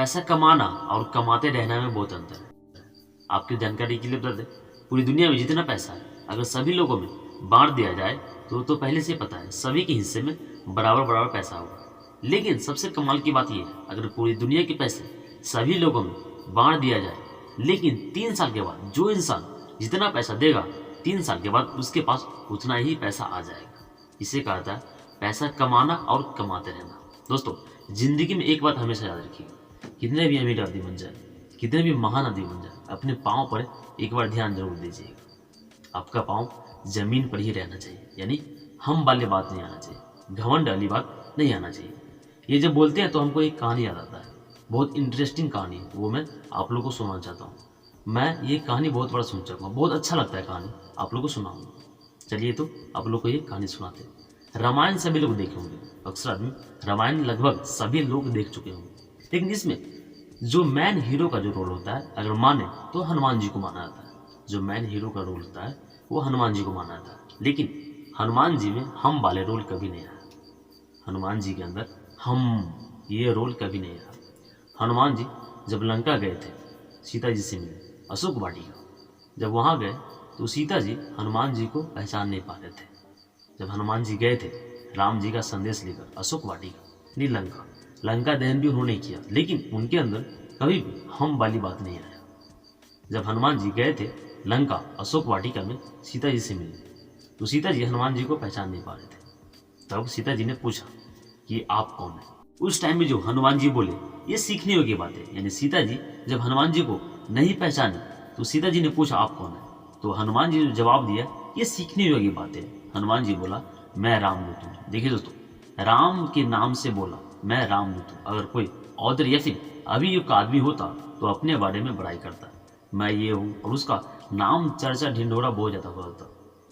पैसा कमाना और कमाते रहना में बहुत अंतर है। आपकी जानकारी के लिए बता दें, पूरी दुनिया में जितना पैसा है अगर सभी लोगों में बांट दिया जाए तो पहले से पता है सभी के हिस्से में बराबर बराबर पैसा होगा। लेकिन सबसे कमाल की बात यह है, अगर पूरी दुनिया के पैसे सभी लोगों में बांट दिया जाए, लेकिन 3 साल के बाद जो इंसान जितना पैसा देगा 3 साल के बाद उसके पास उतना ही पैसा आ जाएगा। इसे कहा जाता है पैसा कमाना और कमाते रहना। दोस्तों, जिंदगी में एक बात हमेशा याद रखिएगा, कितने भी अमीर आदमी बन जाए, कितने भी महान आदमी बन जाए, अपने पाँव पर एक बार ध्यान जरूर दीजिएगा। आपका पाँव जमीन पर ही रहना चाहिए, यानी हम वाली बात नहीं आना चाहिए, घमंड वाली बात नहीं आना चाहिए। ये जब बोलते हैं तो हमको एक कहानी याद आता है, बहुत इंटरेस्टिंग कहानी, वो मैं आप लोगों को सुनाना चाहता हूँ। मैं ये कहानी बहुत बड़ा सुन चुका हूँ, बहुत अच्छा लगता है कहानी, आप लोगों को सुनाऊंगा। चलिए तो आप लोग को ये कहानी सुनाते हैं। रामायण सभी लोग देखे होंगे, अक्सर आदमी रामायण लगभग सभी लोग देख चुके होंगे, लेकिन इसमें जो मैन हीरो का जो रोल होता है अगर माने तो हनुमान जी को माना जाता है। जो मैन हीरो का रोल होता है वो हनुमान जी को माना जाता है, लेकिन हनुमान जी में हम वाले रोल कभी नहीं आया। हनुमान जी के अंदर हम ये रोल कभी नहीं आया। हनुमान जी जब लंका गए थे सीता जी से मिले अशोक वाटिका, जब वहाँ गए तो सीता जी हनुमान जी को पहचान नहीं पा रहे थे। जब हनुमान जी गए थे राम जी का संदेश लेकर अशोक वाटिका नहीं लंका दहन भी उन्होंने किया, लेकिन उनके अंदर कभी भी हम वाली बात नहीं आया। जब हनुमान जी गए थे लंका अशोक वाटिका में सीता जी से मिले तो सीता जी हनुमान जी को पहचान नहीं पा रहे थे। तब सीता जी ने पूछा कि आप कौन है। उस टाइम में जो हनुमान जी बोले ये सीखने योग्य बात है, यानी सीता जी जब हनुमान जी को नहीं पहचाने तो सीता जी ने पूछा आप कौन है, तो हनुमान जी ने जवाब दिया ये सीखने योग्य बात है। हनुमान जी बोला मैं रामदूत हूँ। देखिए दोस्तों, राम के नाम से बोला मैं रामदूत हूँ। अगर कोई औदर या फिर अभियुक्त का आदमी होता तो अपने बारे में बड़ाई करता, मैं ये हूँ, और उसका नाम चर्चा ढिंढोरा बहुत ज़्यादा हो जाता।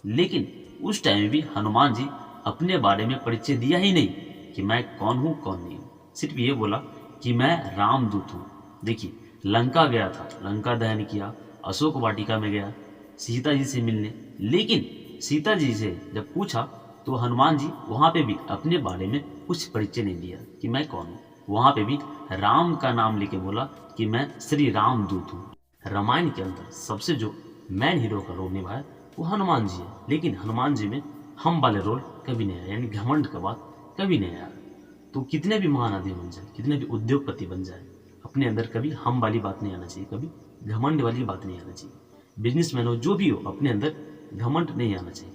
लेकिन उस टाइम भी हनुमान जी अपने बारे में परिचय दिया ही नहीं कि मैं कौन हूँ कौन नहीं हूँ, सिर्फ ये बोला कि मैं रामदूत हूँ। देखिए, लंका गया था, लंका दहन किया, अशोक वाटिका में गया सीता जी से मिलने, लेकिन सीता जी से जब पूछा तो हनुमान जी वहाँ पे भी अपने बारे में कुछ परिचय नहीं दिया कि मैं कौन हूँ। वहाँ पे भी राम का नाम लेके बोला कि मैं श्री रामदूत हूँ। रामायण के अंदर सबसे जो मैन हीरो का रोल निभाया वो हनुमान जी है, लेकिन हनुमान जी में हम वाले रोल कभी नहीं आया, यानी घमंड का बात कभी नहीं आया। तो कितने भी महान आदमी बन जाए, कितने भी उद्योगपति बन जाए, अपने अंदर कभी हम वाली बात नहीं आना चाहिए, कभी घमंड वाली बात नहीं आना चाहिए। बिजनेसमैन हो जो भी हो, अपने अंदर घमंड नहीं आना चाहिए।